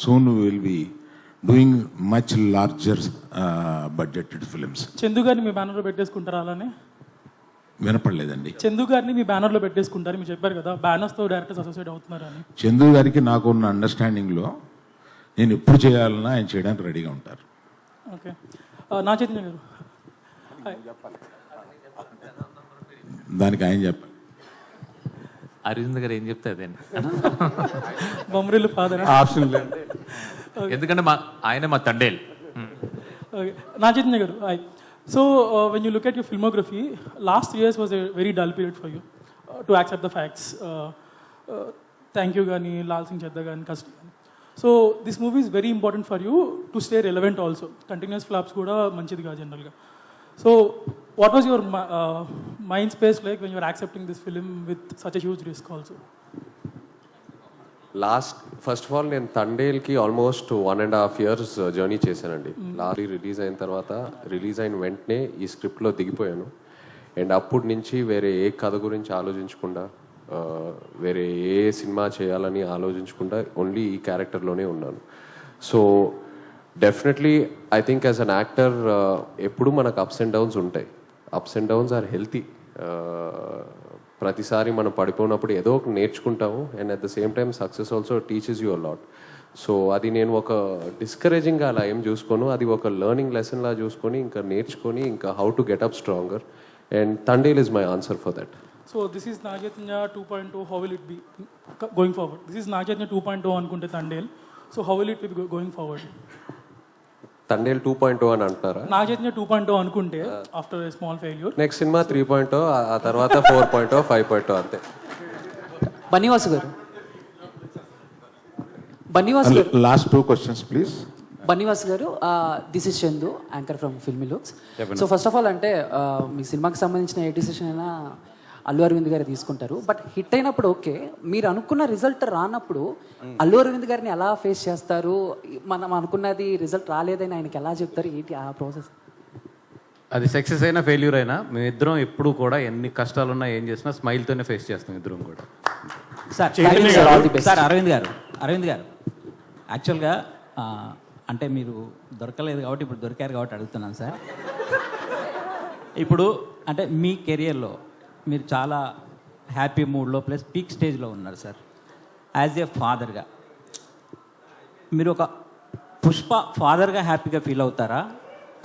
soon we will be doing much larger budgeted films. Chandu గారిని మీ బ్యానర్లో పెట్టేసుకుంటారా అలానే? వినపడలేదండి. చందు గారిని మీ బ్యానర్లో పెట్టేసుకుంటారు, మీరు చెప్పారు కదా బ్యానర్స్తో డైరెక్టర్స్ అసోసియేట్ అవుతున్నారు అని. చందు గారికి నాకు ఉన్న అండర్స్టాండింగ్లో నేను ఎప్పుడు చేయాలన్నా ఆయన చేయడానికి రెడీగా ఉంటారు. ఓకే, నా చైతన్య గారు దానికి ఆయన చెప్పాలి. అరవింద్ గారు ఏం చెప్తే అదేండి, బొమ్మరిల్లు ఫాదర్ ఆప్షన్ లేదు, ఎందుకంటే ఆయన మా తండేల్. ఓకే, నా చైతన్య గారు so when you look at your filmography, last years was a very dull period for you to accept the facts. Thank you గానీ, లాల్ సింగ్ చెద్దా కానీ, కస్ట్ కానీ. So this movie is very important for you to stay relevant also. Continuous flops కూడా మంచిది కాదు జనరల్గా. So what was your mind space like when you were accepting this film with such a huge risk also? First of all నేను తండేల్కి almost 1.5 years journey చేశానండి. Last release అయిన తర్వాత, release అయిన వెంటనే ఈ స్క్రిప్ట్లో దిగిపోయాను. అండ్ అప్పటి నుంచి వేరే ఏ కథ గురించి ఆలోచించకుండా, వేరే ఏ సినిమా చేయాలని ఆలోచించకుండా ఓన్లీ ఈ క్యారెక్టర్లోనే ఉన్నాను. So definitely I think as an actor ఎప్పుడు మనకు అప్స్ అండ్ డౌన్స్ ఉంటాయి. Ups and downs are healthy. ప్రతిసారి మనం పడిపోయినప్పుడు ఏదో ఒక నేర్చుకుంటాము. And at the same time success also teaches you a lot. So అది నేను ఒక డిస్కరేజింగ్గా అలా ఏం చూసుకోను, అది ఒక లెర్నింగ్ లెసన్ లా చూసుకొని ఇంకా నేర్చుకొని ఇంకా how to get up stronger. And Thandel is my answer for that. So this is Naga Chaitanya 2.0. How will it be going forward? This is Naga Chaitanya 2.0 అనుకుంటే Thandel. So how will it be going forward? Thandel 2.0 అని అంటారా? నాగచైతన్య 2.0 అనుకుంటే after a small failure, next cinema 3.0, ఆ తర్వాత 4.0, 5.0 అంతే. బన్నీవాసు గారు, బన్నీవాసు గారు, last 2 questions please. Bunny Vasu garu, this is Chandu, anchor from Filmy Looks. So first of all అంటే మీ సినిమాకి సంబంధించిన ఏ డిసిషన్ అయినా అల్లు అరవింద్ గారు తీసుకుంటారు. బట్ హిట్ అయినప్పుడు ఓకే, మీరు అనుకున్న రిజల్ట్ రానప్పుడు అల్లు అరవింద్ గారిని ఎలా ఫేస్ చేస్తారు? మనం అనుకున్నది రిజల్ట్ రాలేదని ఆయనకి ఎలా చెప్తారు? ఏంటి ఆ ప్రాసెస్? అది సక్సెస్ అయినా ఫెయిల్యూర్ అయినా మేమిద్దరం ఎప్పుడు కూడా ఎన్ని కష్టాలున్నా ఏం చేసినా స్మైల్తోనే ఫేస్ చేస్తాం ఇద్దరం కూడా. సార్ అరవింద్ గారు యాక్చువల్గా అంటే మీరు దొరకలేదు కాబట్టి ఇప్పుడు దొరికారు కాబట్టి అడుగుతున్నాను సార్. ఇప్పుడు అంటే మీ కెరియర్లో మీరు చాలా హ్యాపీ మూడ్లో ప్లస్ పీక్ స్టేజ్లో ఉన్నారు సార్. యాజ్ ఏ ఫాదర్గా మీరు ఒక పుష్ప ఫాదర్గా హ్యాపీగా ఫీల్ అవుతారా?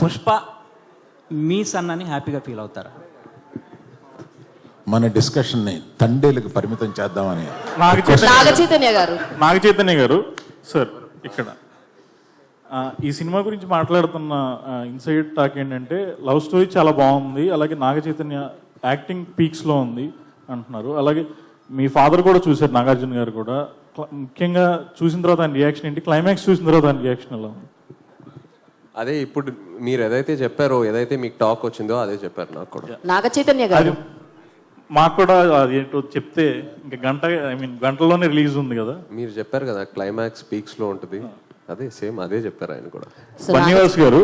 పుష్ప మీ సన్ అని హ్యాపీగా ఫీల్ అవుతారా? మన డిస్కషన్ని తండేలకు పరిమితం చేద్దామని. నాగచైతన్య గారు సార్, ఇక్కడ ఈ సినిమా గురించి మాట్లాడుతున్న ఇన్సైడ్ టాక్ ఏంటంటే లవ్ స్టోరీ చాలా బాగుంది, అలాగే నాగచైతన్య యాక్టింగ్ పీక్స్లో ఉంది అంటున్నారు. అలాగే మీ ఫాదర్ కూడా చూశారు, నాగార్జున గారు కూడా. ముఖ్యంగా చూసిన తర్వాత ఆయన రియాక్షన్ ఏంటి? క్లైమాక్స్ చూసిన తర్వాత ఆయన రియాక్షన్ ఎలా ఉంది? అదే ఇప్పుడు మీరు ఏదైతే చెప్పారో, ఏదైతే మీకు టాక్ వచ్చిందో అదే చెప్పారు నాకు కూడా. నాగచైతన్య గారు మాకు కూడా అదేంటో చెప్తే ఇంకా గంటలోనే రిలీజ్ ఉంది కదా. మీరు చెప్పారు కదా క్లైమాక్స్ పీక్స్లో ఉంటుంది, అదే సేమ్ అదే చెప్పారు ఆయన కూడా. బన్నీవాస్ గారు